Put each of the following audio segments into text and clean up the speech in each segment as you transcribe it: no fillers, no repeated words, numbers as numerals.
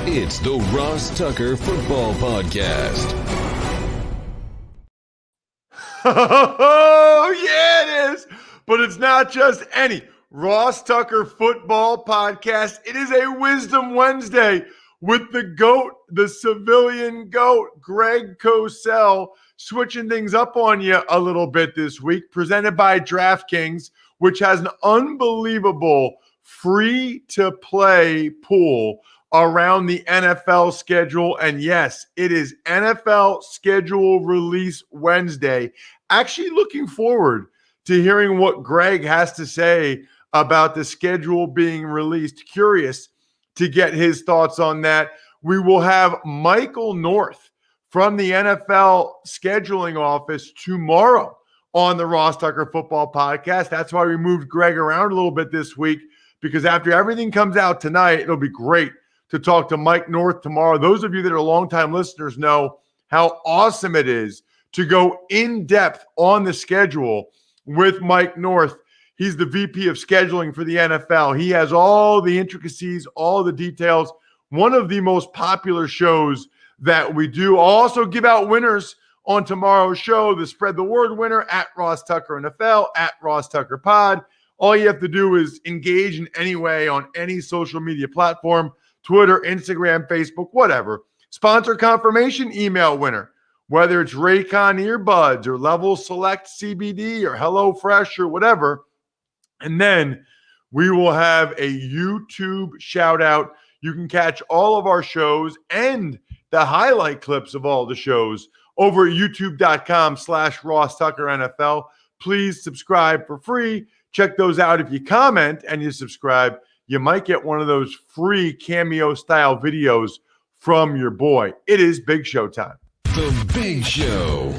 It's the Ross Tucker Football Podcast. Oh, yeah, it is. But it's not just any Ross Tucker Football Podcast. It is a Wisdom Wednesday with the GOAT, the civilian GOAT, Greg Cosell, switching things up on you a little bit this week, presented by DraftKings, which has an unbelievable free-to-play pool around the NFL schedule. And yes, it is NFL schedule release Wednesday. Actually looking forward to hearing what Greg has to say about the schedule being released. Curious to get his thoughts on that. We will have Michael North from the NFL scheduling office tomorrow on the Ross Tucker Football Podcast. That's why we moved Greg around a little bit this week, because after everything comes out tonight, it'll be great to talk to Mike North tomorrow. Those of you that are longtime listeners know how awesome it is to go in depth on the schedule with Mike North. He's the VP of scheduling for the NFL. He has all the intricacies, all the details. One of the most popular shows that we do. I'll also give out winners on tomorrow's show. The Spread the Word winner at Ross Tucker NFL, at RossTuckerPod. All you have to do is engage in any way on any social media platform. Twitter, Instagram, Facebook, whatever. Sponsor confirmation email winner, whether it's Raycon earbuds or Level Select CBD or HelloFresh or whatever. And then we will have a YouTube shout out. You can catch all of our shows and the highlight clips of all the shows over at youtube.com/RossTuckerNFL. Please subscribe for free. Check those out. If you comment and you subscribe, you might get one of those free cameo-style videos from your boy. It is Big Show time. The Big Show.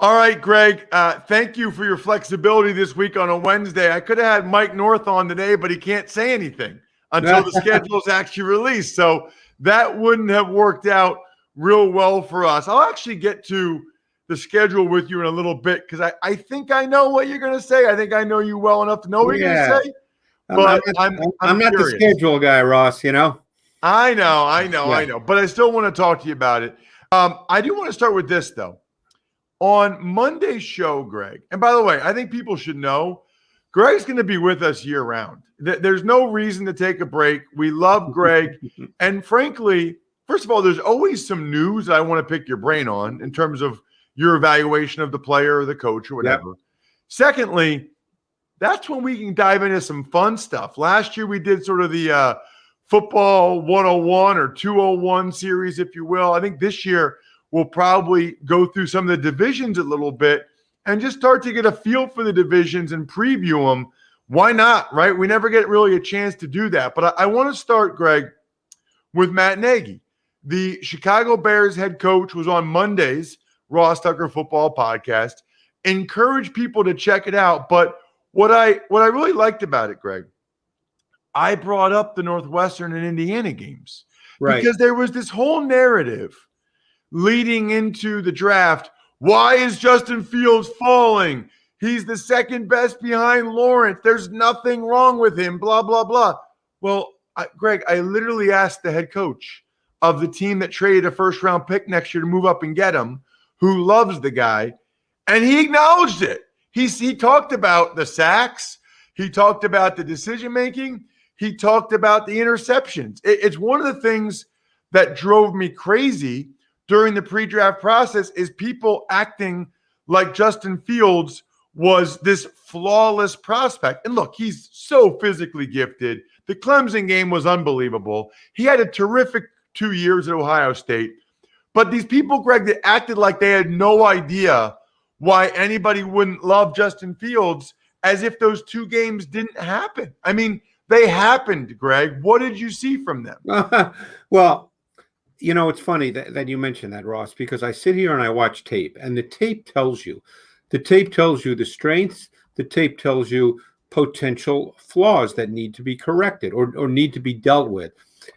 All right, Greg, thank you for your flexibility this week on a Wednesday. I could have had Mike North on today, but he can't say anything until the schedule is actually released. So that wouldn't have worked out real well for us. I'll actually get to the schedule with you in a little bit, because I think I know what you're going to say. I think I know you well enough to know what you're going to say. But I'm not curious. the schedule guy, Ross, you know? I know. But I still want to talk to you about it. I do want to start with this, though. On Monday's show, Greg, and by the way, I think people should know, Greg's going to be with us year-round. There's no reason to take a break. We love Greg. And frankly, first of all, there's always some news that I want to pick your brain on in terms of your evaluation of the player or the coach or whatever. Yep. Secondly, that's when we can dive into some fun stuff. Last year we did sort of the football 101 or 201 series, if you will. I think this year we'll probably go through some of the divisions a little bit and just start to get a feel for the divisions and preview them. Why not, right? We never get really a chance to do that. But I want to start, Greg, with Matt Nagy. The Chicago Bears head coach was on Monday's Ross Tucker Football Podcast. Encourage people to check it out. But what I really liked about it, Greg, I brought up the Northwestern and Indiana games. Right. Because there was this whole narrative leading into the draft. Why is Justin Fields falling? He's the second best behind Lawrence. There's nothing wrong with him, blah, blah, blah. Well, Greg, I literally asked the head coach of the team that traded a first-round pick next year to move up and get him, who loves the guy, and he acknowledged it. He talked about the sacks. He talked about the decision-making. He talked about the interceptions. It's one of the things that drove me crazy during the pre-draft process is people acting like Justin Fields was this flawless prospect. And look, he's so physically gifted. The Clemson game was unbelievable. He had a terrific 2 years at Ohio State. But these people, Greg, that acted like they had no idea why anybody wouldn't love Justin Fields, as if those two games didn't happen. I mean, they happened, Greg. What did you see from them? Well, you know, it's funny that you mentioned that, Ross, because I sit here and I watch tape, and the tape tells you the strengths, the tape tells you potential flaws that need to be corrected or need to be dealt with.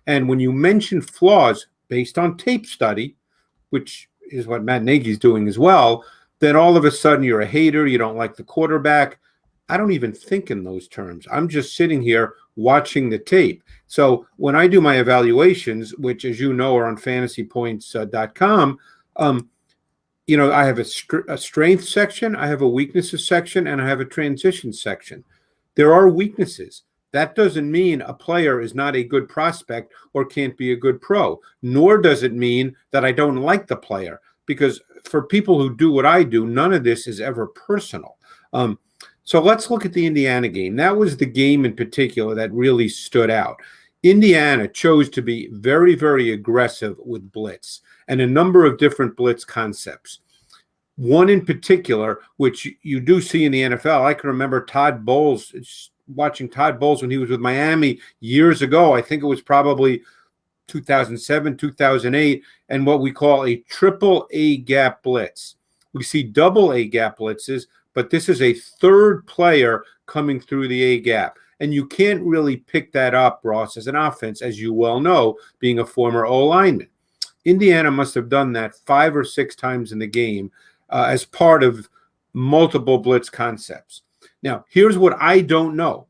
And when you mention flaws based on tape study, which is what Matt Nagy's doing as well, then all of a sudden you're a hater, you don't like the quarterback. I don't even think in those terms. I'm just sitting here watching the tape. So when I do my evaluations, which, as you know, are on fantasypoints.com, I have a strength section, I have a weaknesses section, and I have a transition section. There are weaknesses. That doesn't mean a player is not a good prospect or can't be a good pro, nor does it mean that I don't like the player, because for people who do what I do, none of this is ever personal. So let's look at the Indiana game. That was the game in particular that really stood out. Indiana chose to be very, very aggressive with blitz and a number of different blitz concepts. One in particular, which you do see in the NFL, I can remember watching Todd Bowles when he was with Miami years ago. I think it was probably 2007, 2008, and what we call a triple A gap blitz. We see double A gap blitzes, but this is a third player coming through the A gap. And you can't really pick that up, Ross, as an offense, as you well know, being a former O-lineman. Indiana must have done that 5 or 6 times in the game as part of multiple blitz concepts. Now, here's what I don't know.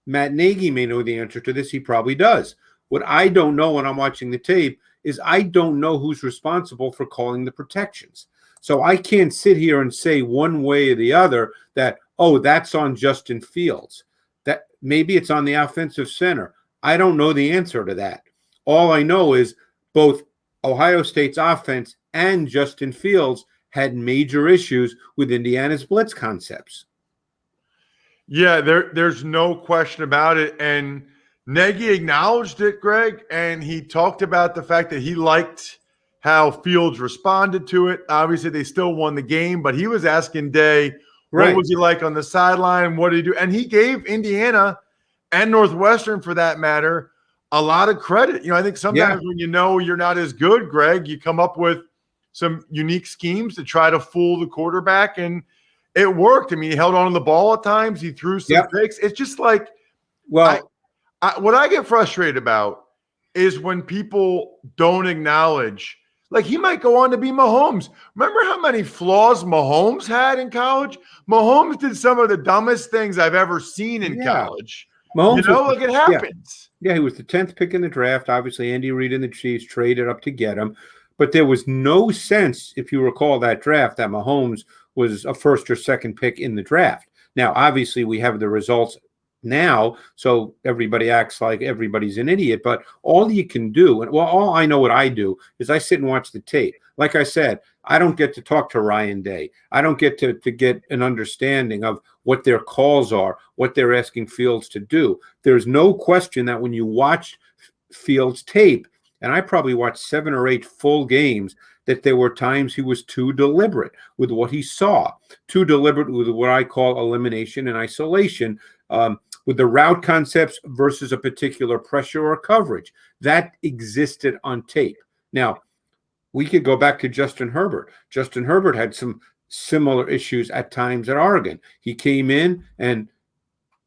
Matt Nagy may know the answer to this. He probably does. What I don't know when I'm watching the tape is I don't know who's responsible for calling the protections. So I can't sit here and say one way or the other that, oh, that's on Justin Fields. That maybe it's on the offensive center. I don't know the answer to that. All I know is both Ohio State's offense and Justin Fields had major issues with Indiana's blitz concepts. Yeah, there's no question about it. And Nagy acknowledged it, Greg, and he talked about the fact that he liked how Fields responded to it. Obviously, they still won the game, but he was asking Day, what was he like on the sideline? What did he do? And he gave Indiana and Northwestern, for that matter, a lot of credit. I think sometimes when you know you're not as good, Greg, you come up with some unique schemes to try to fool the quarterback, and it worked. I mean, he held on to the ball at times. He threw some picks. It's just like, what I get frustrated about is when people don't acknowledge, like, he might go on to be Mahomes. Remember how many flaws Mahomes had in college? Mahomes did some of the dumbest things I've ever seen in college. Mahomes it happens. Yeah, he was the 10th pick in the draft. Obviously, Andy Reid and the Chiefs traded up to get him. But there was no sense, if you recall that draft, that Mahomes was a first or second pick in the draft. Now, obviously, we have the results now, so everybody acts like everybody's an idiot. But all you can do, all I know what I do is I sit and watch the tape. Like I said, I don't get to talk to Ryan Day. I don't get to get an understanding of what their calls are, what they're asking Fields to do. There's no question that when you watch Fields' tape, and I probably watched 7 or 8 full games, that there were times he was too deliberate with what he saw, too deliberate with what I call elimination and isolation, with the route concepts versus a particular pressure or coverage. That existed on tape. Now, we could go back to Justin Herbert. Justin Herbert had some similar issues at times at Oregon. He came in and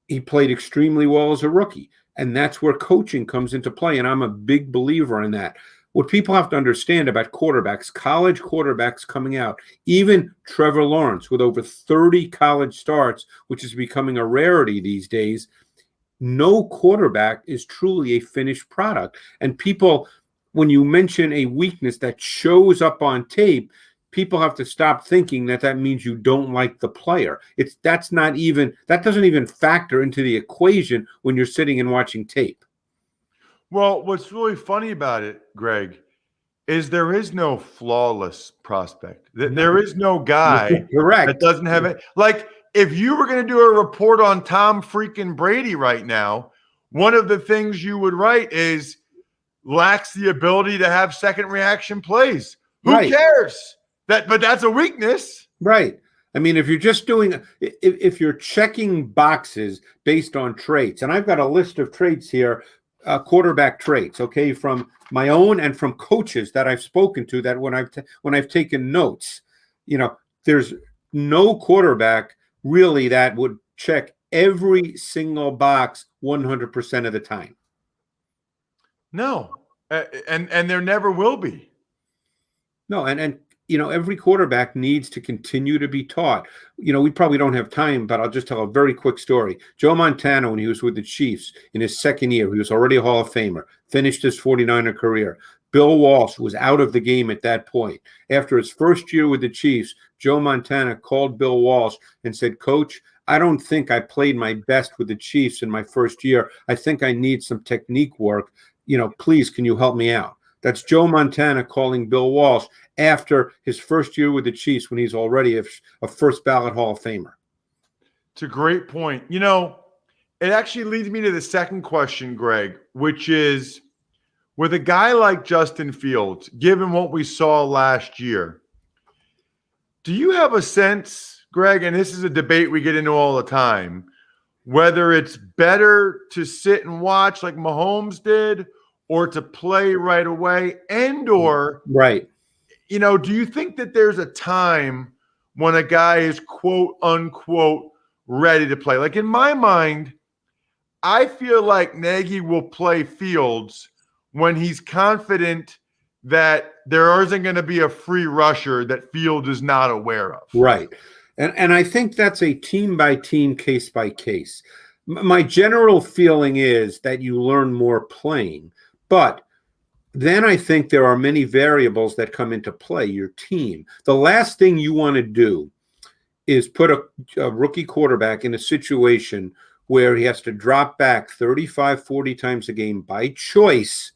he played extremely well as a rookie. And that's where coaching comes into play. And I'm a big believer in that. What people have to understand about quarterbacks, college quarterbacks coming out, even Trevor Lawrence with over 30 college starts, which is becoming a rarity these days, no quarterback is truly a finished product. And people, when you mention a weakness that shows up on tape, people have to stop thinking that means you don't like the player. That doesn't even factor into the equation when you're sitting and watching tape. Well, what's really funny about it, Greg, is there is no flawless prospect. There is no guy that doesn't have it. Like, if you were going to do a report on Tom freaking Brady right now, one of the things you would write is lacks the ability to have second reaction plays. Who cares? But that's a weakness. Right. I mean, if you're checking boxes based on traits, and I've got a list of traits here, quarterback traits, okay, from my own and from coaches that I've spoken to, that when I've taken notes, there's no quarterback really that would check every single box 100% of the time. No, and there never will be. No, and every quarterback needs to continue to be taught. We probably don't have time, but I'll just tell a very quick story. Joe Montana, when he was with the Chiefs in his second year, he was already a Hall of Famer, finished his 49er career. Bill Walsh was out of the game at that point. After his first year with the Chiefs, Joe Montana called Bill Walsh and said, "Coach, I don't think I played my best with the Chiefs in my first year. I think I need some technique work. Please, can you help me out?" That's Joe Montana calling Bill Walsh after his first year with the Chiefs when he's already a first ballot Hall of Famer. It's a great point. It actually leads me to the second question, Greg, which is, with a guy like Justin Fields, given what we saw last year, do you have a sense, Greg, and this is a debate we get into all the time, whether it's better to sit and watch like Mahomes did or to play right away, or right? Do you think that there's a time when a guy is quote unquote ready to play? Like in my mind, I feel like Nagy will play Fields when he's confident that there isn't going to be a free rusher that Fields is not aware of. Right. And I think that's a team by team, case by case. My general feeling is that you learn more playing, but then I think there are many variables that come into play. Your team. The last thing you want to do is put a rookie quarterback in a situation where he has to drop back 35, 40 times a game by choice,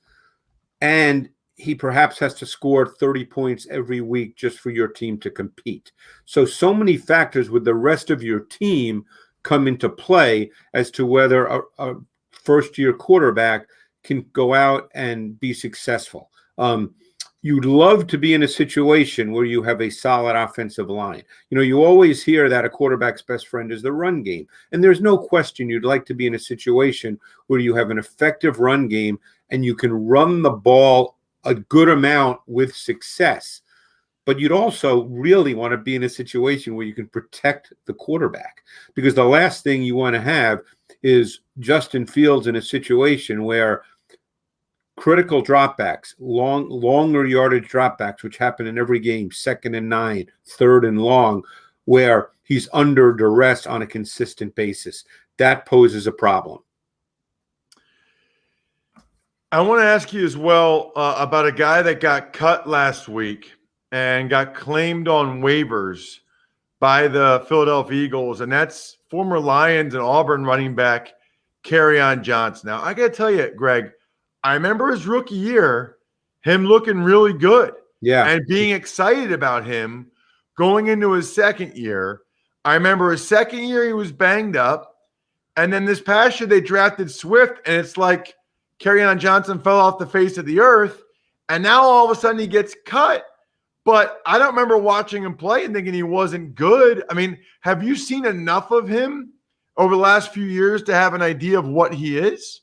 and he perhaps has to score 30 points every week just for your team to compete. So many factors with the rest of your team come into play as to whether a first-year quarterback can go out and be successful. You'd love to be in a situation where you have a solid offensive line. You always hear that a quarterback's best friend is the run game. And there's no question you'd like to be in a situation where you have an effective run game and you can run the ball a good amount with success. But you'd also really want to be in a situation where you can protect the quarterback, because the last thing you want to have is Justin Fields in a situation where critical dropbacks, longer yardage dropbacks, which happen in every game, 2nd and 9, 3rd and long, where he's under duress on a consistent basis. That poses a problem. I want to ask you as well about a guy that got cut last week and got claimed on waivers by the Philadelphia Eagles, and that's former Lions and Auburn running back Kerryon Johnson. Now, I got to tell you, Greg, I remember his rookie year, him looking really good, and being excited about him going into his second year. I remember his second year he was banged up, and then this past year they drafted Swift, and it's like Kerryon Johnson fell off the face of the earth, and now all of a sudden he gets cut. But I don't remember watching him play and thinking he wasn't good. I mean, have you seen enough of him over the last few years to have an idea of what he is?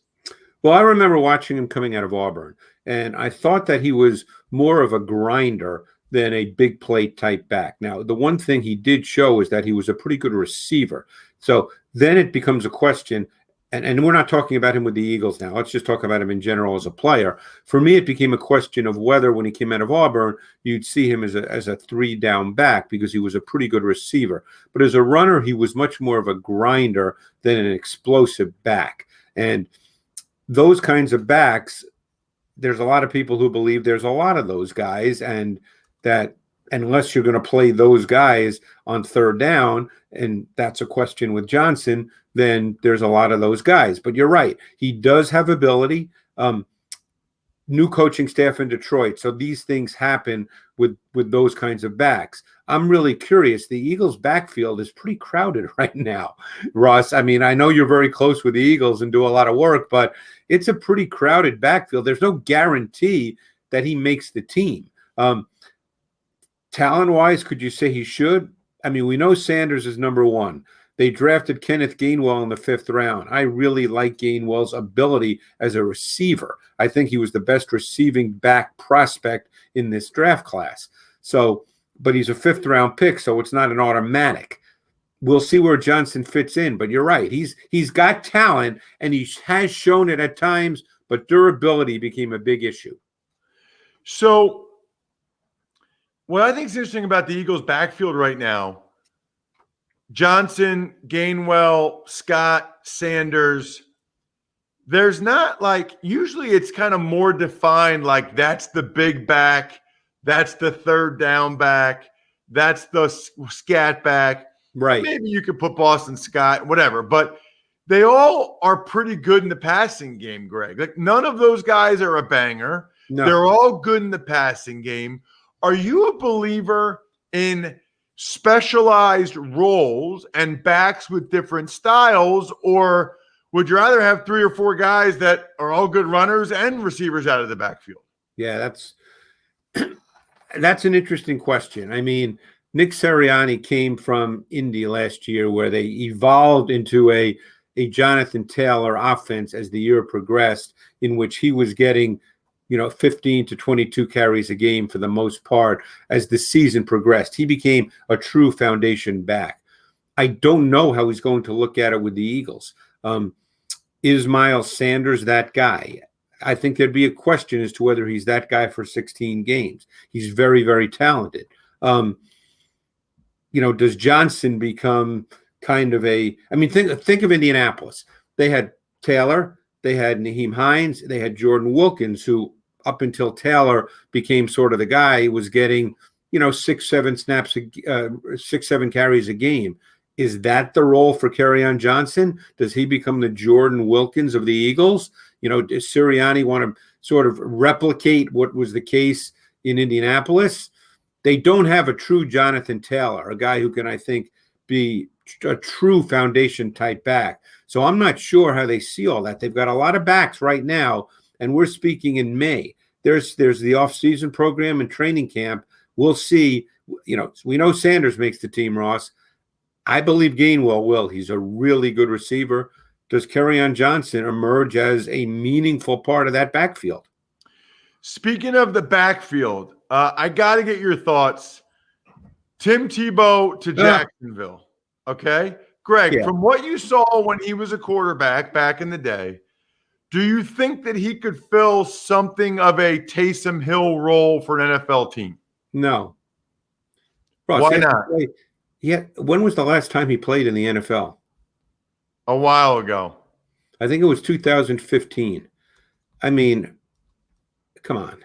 Well, I remember watching him coming out of Auburn, and I thought that he was more of a grinder than a big play type back. Now, the one thing he did show is that he was a pretty good receiver. So then it becomes a question, and we're not talking about him with the Eagles now. Let's just talk about him in general as a player. For me, it became a question of whether when he came out of Auburn, you'd see him as a 3-down back, because he was a pretty good receiver. But as a runner, he was much more of a grinder than an explosive back. And those kinds of backs, there's a lot of people who believe there's a lot of those guys, and that unless you're going to play those guys on 3rd down, and that's a question with Johnson, then there's a lot of those guys. But you're right. He does have ability. New coaching staff in Detroit. So these things happen with those kinds of backs. I'm really curious. The Eagles' backfield is pretty crowded right now, Ross. I mean, I know you're very close with the Eagles and do a lot of work, but it's a pretty crowded backfield. There's no guarantee that he makes the team. Talent-wise, could you say he should? I mean, we know Sanders is number 1. They drafted Kenneth Gainwell in the 5th round. I really like Gainwell's ability as a receiver. I think he was the best receiving back prospect in this draft class. So, but he's a 5th round pick, so it's not an automatic. We'll see where Johnson fits in, but you're right. He's got talent, and he has shown it at times, but durability became a big issue. So what I think is interesting about the Eagles' backfield right now, Johnson, Gainwell, Scott, Sanders, there's not like, usually it's kind of more defined, like that's the big back, that's the third down back, that's the scat back. Right. Maybe you could put Boston Scott, whatever, but they all are pretty good in the passing game, Greg. Like none of those guys are a banger. No. They're all good in the passing game. Are you a believer in specialized roles and backs with different styles, or would you rather have 3 or 4 guys that are all good runners and receivers out of the backfield? Yeah, that's an interesting question. I mean, Nick Sirianni came from Indy last year where they evolved into a Jonathan Taylor offense as the year progressed, in which he was getting 15 to 22 carries a game for the most part as the season progressed. He became a true foundation back. I don't know how he's going to look at it with the Eagles. Is Miles Sanders that guy? I think there'd be a question as to whether he's that guy for 16 games. He's very, very talented. Does Johnson become kind of think of Indianapolis. They had Taylor, they had Naheem Hines, they had Jordan Wilkins, who up until Taylor became sort of the guy, was getting, 6-7 carries a game. Is that the role for Kerryon Johnson? Does he become the Jordan Wilkins of the Eagles? Does Sirianni want to sort of replicate what was the case in Indianapolis? They don't have a true Jonathan Taylor, a guy who can, I think, be a true foundation type back. So I'm not sure how they see all that. They've got a lot of backs right now, and we're speaking in May. There's the off-season program and training camp. We'll see. We know Sanders makes the team, Ross. I believe Gainwell will. He's a really good receiver. Does Kerryon Johnson emerge as a meaningful part of that backfield? Speaking of the backfield, I got to get your thoughts. Tim Tebow to Jacksonville. Okay. Greg, from what you saw when he was a quarterback back in the day, do you think that he could fill something of a Taysom Hill role for an NFL team? No. Ross, why not? Yeah. When was the last time he played in the NFL? A while ago. I think it was 2015. I mean, come on.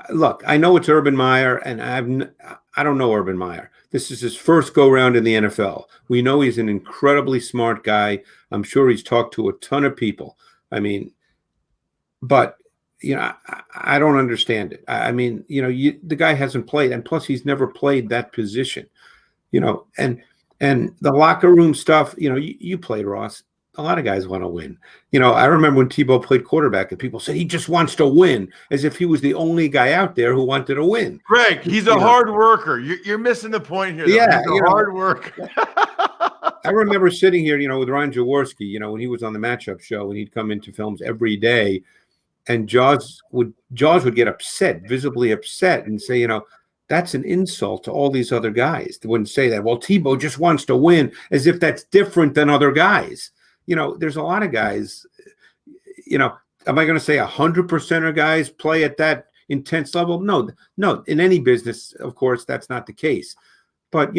Look, I know it's Urban Meyer, and I don't know Urban Meyer. This is his first go-round in the NFL. We know he's an incredibly smart guy. I'm sure he's talked to a ton of people. But I don't understand it. The guy hasn't played, and plus he's never played that position. And the locker room stuff. You played, Ross. A lot of guys want to win. I remember when Tebow played quarterback and people said he just wants to win, as if he was the only guy out there who wanted to win. Greg, he's a hard worker. You're missing the point here. Though. Yeah, he's a hard worker. I remember sitting here, with Ryan Jaworski, when he was on the Matchup Show, and he'd come into films every day, and Jaws would get upset, visibly upset, and say, that's an insult to all these other guys. They wouldn't say that. Well, Tebow just wants to win, as if that's different than other guys. There's a lot of guys, am I going to say 100% of guys play at that intense level? No, in any business, of course, that's not the case. But,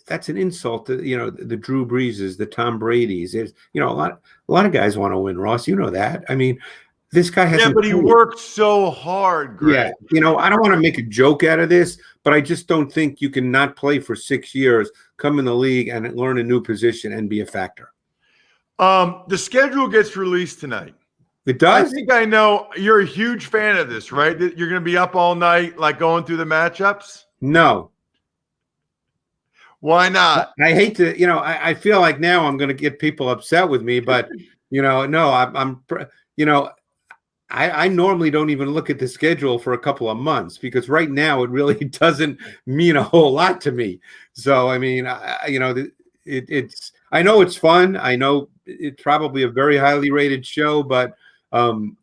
that's an insult to, the Drew Breeses, the Tom Brady's. A lot of guys want to win, Ross. You know that. I mean, this guy hasn't. Yeah, but he worked so hard, Greg. Yeah, I don't want to make a joke out of this, but I just don't think you can not play for 6 years, come in the league and learn a new position and be a factor. The schedule gets released tonight. It does? I think I know you're a huge fan of this, right? That you're going to be up all night, like going through the matchups? No. Why not? I hate to, I feel like now I'm going to get people upset with me, but, no, I normally don't even look at the schedule for a couple of months, because right now it really doesn't mean a whole lot to me. So, I mean, it's I know it's fun. I know it's probably a very highly rated show, but I'm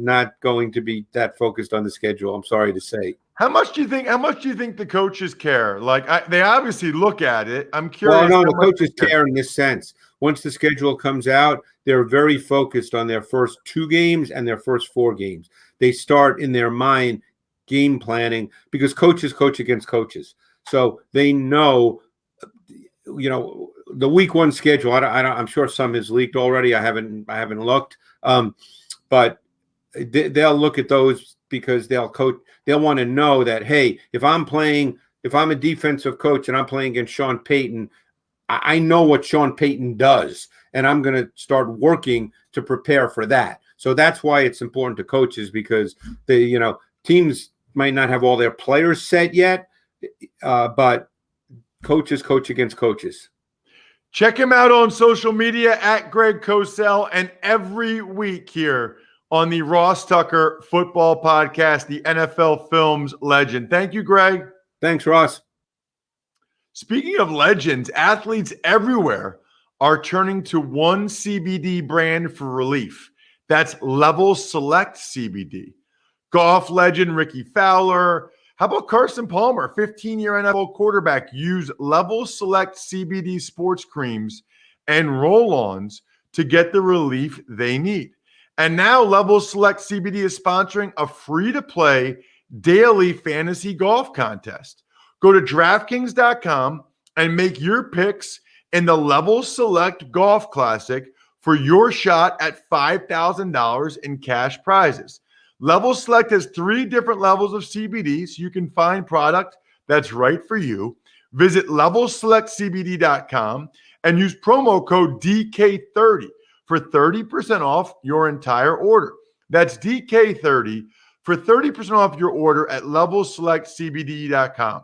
not going to be that focused on the schedule. I'm sorry to say. How much do you think the coaches care? Like they obviously look at it. I'm curious. Well, no, the coaches care in this sense. Once the schedule comes out, they're very focused on their first 2 games and their first 4 games. They start in their mind game planning, because coaches coach against coaches. So they know, the week one schedule. I'm sure some is leaked already. I haven't looked. But they'll look at those because they'll want to know that, hey, if I'm a defensive coach and I'm playing against Sean Payton, I know what Sean Payton does, and I'm going to start working to prepare for that. So that's why it's important to coaches, because teams might not have all their players set yet, but coaches coach against coaches. Check him out on social media at Greg Cosell, and every week here on the Ross Tucker Football Podcast, the NFL Films legend. Thank you, Greg. Thanks, Ross. Speaking of legends, athletes everywhere are turning to one CBD brand for relief. That's Level Select CBD. Golf legend Ricky Fowler. How about Carson Palmer, 15-year NFL quarterback, used Level Select CBD sports creams and roll-ons to get the relief they need. And now Level Select CBD is sponsoring a free-to-play daily fantasy golf contest. Go to DraftKings.com and make your picks in the Level Select Golf Classic for your shot at $5,000 in cash prizes. Level Select has 3 different levels of CBD, so you can find product that's right for you. Visit LevelSelectCBD.com and use promo code DK30 for 30% off your entire order. That's DK30 for 30% off your order at LevelSelectCBD.com.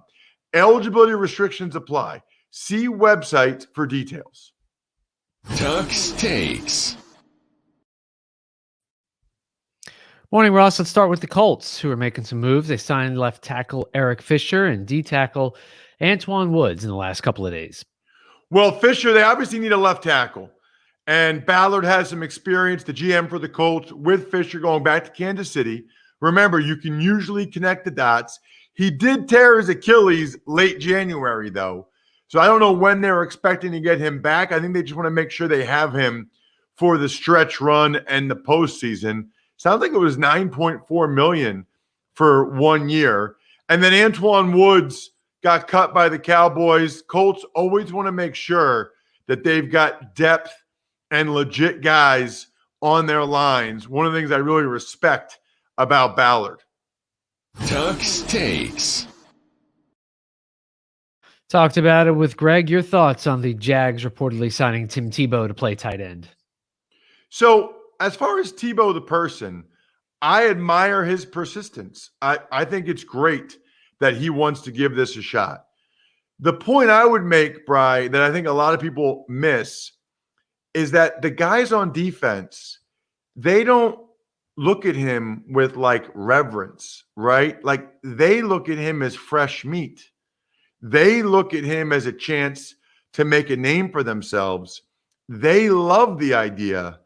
Eligibility restrictions apply. See website for details. Tuck's Takes. Morning, Ross. Let's start with the Colts, who are making some moves. They signed left tackle Eric Fisher and D tackle Antoine Woods in the last couple of days. Well, Fisher, they obviously need a left tackle. And Ballard has some experience, the GM for the Colts, with Fisher going back to Kansas City. Remember, you can usually connect the dots. He did tear his Achilles late January, though. So I don't know when they're expecting to get him back. I think they just want to make sure they have him for the stretch run and the postseason. Sounds like it was $9.4 million for 1 year. And then Antoine Woods got cut by the Cowboys. Colts always want to make sure that they've got depth and legit guys on their lines. One of the things I really respect about Ballard. Tuck's Takes. Talked about it with Greg. Your thoughts on the Jags reportedly signing Tim Tebow to play tight end? So as far as Tebow the person, I admire his persistence. I think it's great that he wants to give this a shot. The point I would make, Bri, that I think a lot of people miss is that the guys on defense, they don't look at him with like reverence, right? Like they look at him as fresh meat. They look at him as a chance to make a name for themselves. They love the idea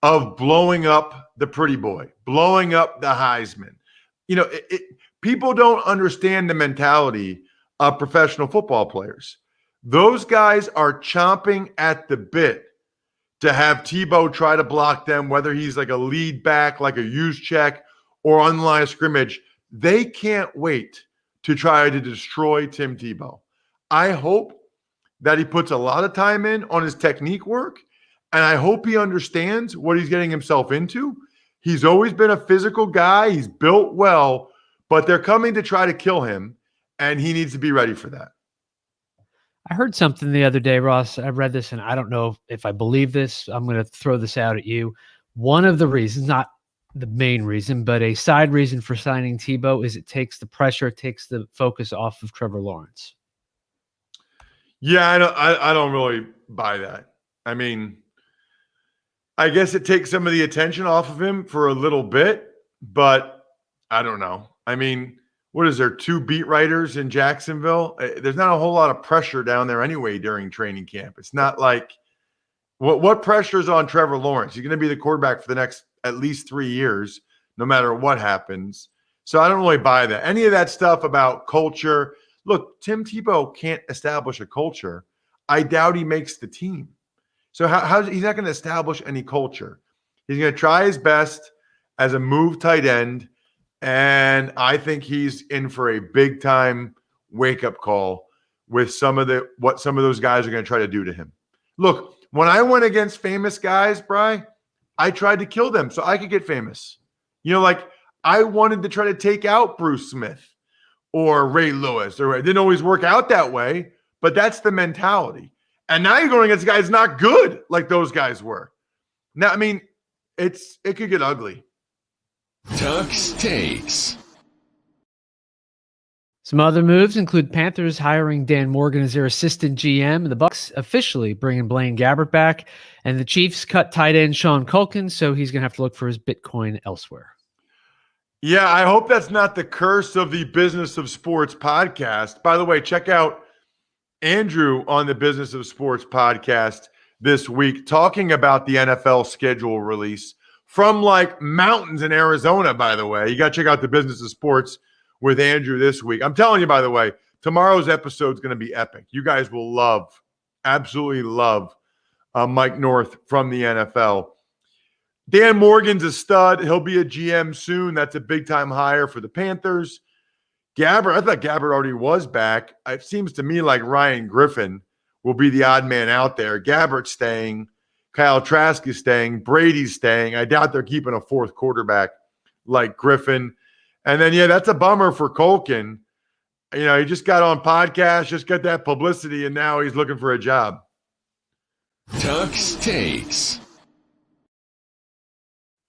of blowing up the pretty boy, blowing up the Heisman. People don't understand the mentality of professional football players. Those guys are chomping at the bit to have Tebow try to block them, whether he's like a lead back, like a use check, or on the line of scrimmage. They can't wait to try to destroy Tim Tebow. I hope that he puts a lot of time in on his technique work, and I hope he understands what he's getting himself into. He's always been a physical guy. He's built well, but they're coming to try to kill him, and he needs to be ready for that. I heard something the other day, Ross. I read this, and I don't know if I believe this. I'm going to throw this out at you. One of the reasons, not the main reason, but a side reason for signing Tebow is it takes the pressure, it takes the focus off of Trevor Lawrence. Yeah, I don't really buy that. I mean, I guess it takes some of the attention off of him for a little bit, but I don't know. I mean, what is there, 2 beat writers in Jacksonville? There's not a whole lot of pressure down there anyway during training camp. It's not like what pressure is on Trevor Lawrence? He's going to be the quarterback for the next at least 3 years, no matter what happens. So I don't really buy that. Any of that stuff about culture. Look, Tim Tebow can't establish a culture. I doubt he makes the team. So he's not going to establish any culture. He's going to try his best as a move tight end. And I think he's in for a big time wake-up call with what some of those guys are going to try to do to him. Look, when I went against famous guys, Bri, I tried to kill them so I could get famous. Like I wanted to try to take out Bruce Smith or Ray Lewis. It didn't always work out that way, but that's the mentality. And now you're going against guys not good like those guys were. Now, I mean, it could get ugly. Tuck's Takes. Some other moves include Panthers hiring Dan Morgan as their assistant GM, the Bucs officially bringing Blaine Gabbert back, and the Chiefs cut tight end Sean Culkin, so he's going to have to look for his Bitcoin elsewhere. Yeah, I hope that's not the curse of the Business of Sports podcast. By the way, check out Andrew on the Business of Sports podcast this week talking about the NFL schedule release from like mountains in Arizona, by the way. You got to check out the Business of Sports with Andrew this week. I'm telling you, by the way, tomorrow's episode is going to be epic. You guys will absolutely love Mike North from the NFL. Dan Morgan's a stud. He'll be a GM soon. That's a big-time hire for the Panthers. Gabbert, I thought Gabbert already was back. It seems to me like Ryan Griffin will be the odd man out there. Gabbert's staying. Kyle Trask is staying. Brady's staying. I doubt they're keeping a fourth quarterback like Griffin. And then, yeah, that's a bummer for Culkin. He just got on podcast, just got that publicity, and now he's looking for a job. Tuck's Takes.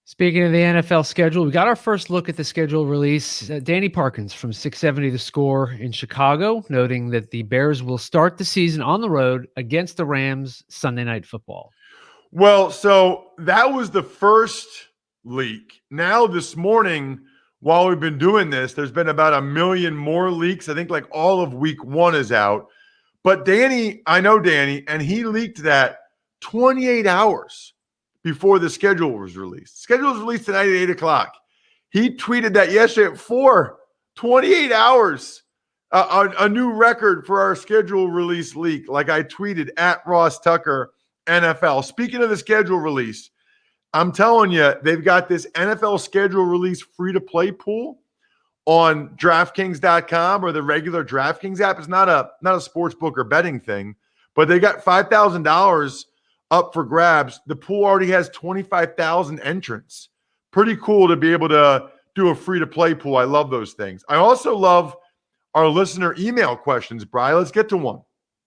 Speaking of the NFL schedule, we got our first look at the schedule release. Danny Parkins from 670 The Score in Chicago, noting that the Bears will start the season on the road against the Rams Sunday Night Football. Well, so that was the first leak. Now this morning, while we've been doing this, there's been about 1 million more leaks. I think like all of week 1 is out. But Danny, I know Danny, and he leaked that 28 hours before the schedule was released. Schedule was released tonight at 8 o'clock. He tweeted that yesterday at 4, 28 hours, a new record for our schedule release leak, like I tweeted at Ross Tucker NFL. Speaking of the schedule release, I'm telling you, they've got this NFL schedule release free-to-play pool on DraftKings.com or the regular DraftKings app. It's not a sports book or betting thing, but they got $5,000 up for grabs. The pool already has 25,000 entrants. Pretty cool to be able to do a free-to-play pool. I love those things. I also love our listener email questions, Bri. Let's get to one.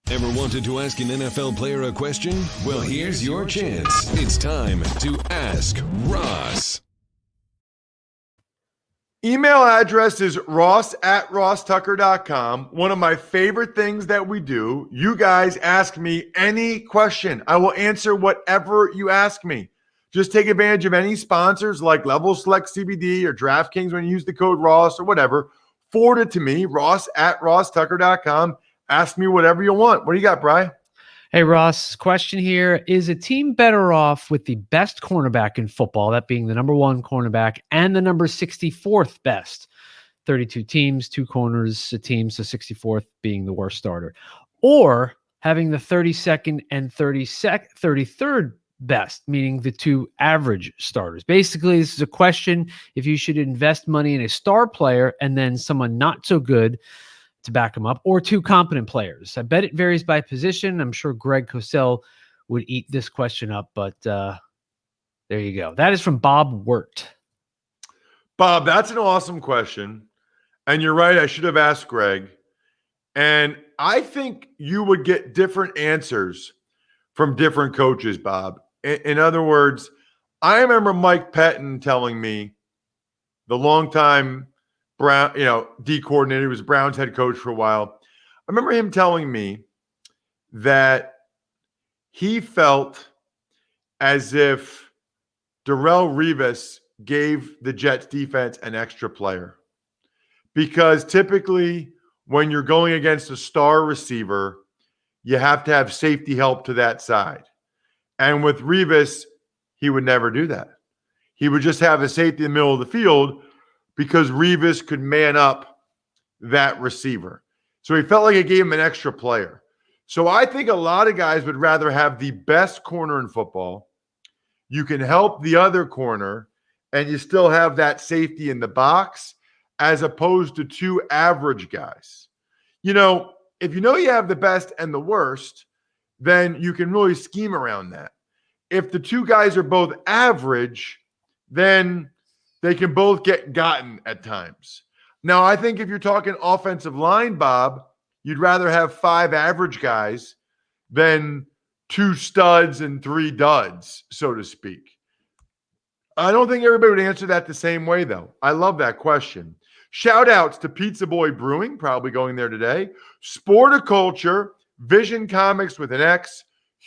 Ever wanted to ask an NFL player a question? Well, here's your chance. It's time to Ask Ross. Email address is ross@rosstucker.com. One of my favorite things that we do, you guys ask me any question. I will answer whatever you ask me. Just take advantage of any sponsors like Level Select CBD or DraftKings when you use the code Ross or whatever. Forward it to me, ross@rosstucker.com. Ask me whatever you want. What do you got, Bri? Hey, Ross, question here. Is a team better off with the best cornerback in football, that being the number 1 cornerback, and the number 64th best? 32 teams, 2 corners a team, so 64th being the worst starter. Or having the 32nd and 33rd best, meaning the 2 average starters. Basically, this is a question if you should invest money in a star player and then someone not so good to back them up, or 2 competent players. I bet it varies by position. I'm sure Greg Cosell would eat this question up, but there you go. That is from Bob Wirt. Bob, that's an awesome question. And you're right, I should have asked Greg. And I think you would get different answers from different coaches, Bob. In other words, I remember Mike Pettin telling me, the longtime Brown, D coordinator, he was Brown's head coach for a while. I remember him telling me that he felt as if Darrelle Revis gave the Jets defense an extra player. Because typically when you're going against a star receiver, you have to have safety help to that side. And with Revis, he would never do that. He would just have a safety in the middle of the field because Revis could man up that receiver. So he felt like it gave him an extra player. So I think a lot of guys would rather have the best corner in football. You can help the other corner, and you still have that safety in the box as opposed to two average guys. You know, if you know you have the best and the worst, then you can really scheme around that. If the two guys are both average, then they can both get gotten at times. Now, I think if you're talking offensive line, Bob, you'd rather have 5 average guys than 2 studs and 3 duds, so to speak. I don't think everybody would answer that the same way, though. I love that question. Shout outs to Pizza Boy Brewing, probably going there today. Sporticulture, Vision Comics with an X,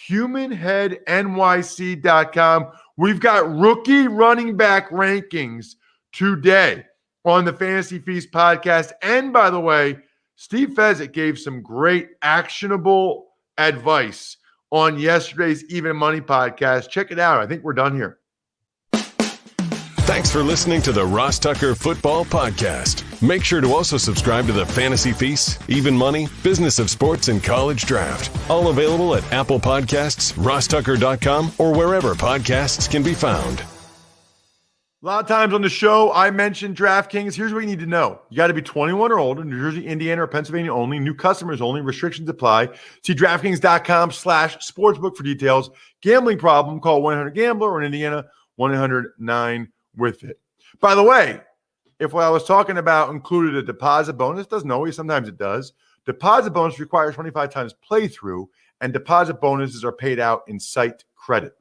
HumanHeadNYC.com. We've got rookie running back rankings today on the Fantasy Feast podcast. And by the way, Steve Fezzik gave some great actionable advice on yesterday's Even Money podcast. Check it out. I think we're done here. Thanks for listening to the Ross Tucker Football Podcast. Make sure to also subscribe to the Fantasy Feast, Even Money, Business of Sports, and College Draft. All available at Apple Podcasts, RossTucker.com, or wherever podcasts can be found. A lot of times on the show, I mentioned DraftKings. Here's what you need to know. You got to be 21 or older, New Jersey, Indiana, or Pennsylvania only. New customers only. Restrictions apply. See DraftKings.com/sportsbook for details. Gambling problem, call 1-800-GAMBLER, or in Indiana, 1-800-9-WITH-IT. By the way, if what I was talking about included a deposit bonus, doesn't always, sometimes it does. Deposit bonus requires 25 times playthrough, and deposit bonuses are paid out in site credit.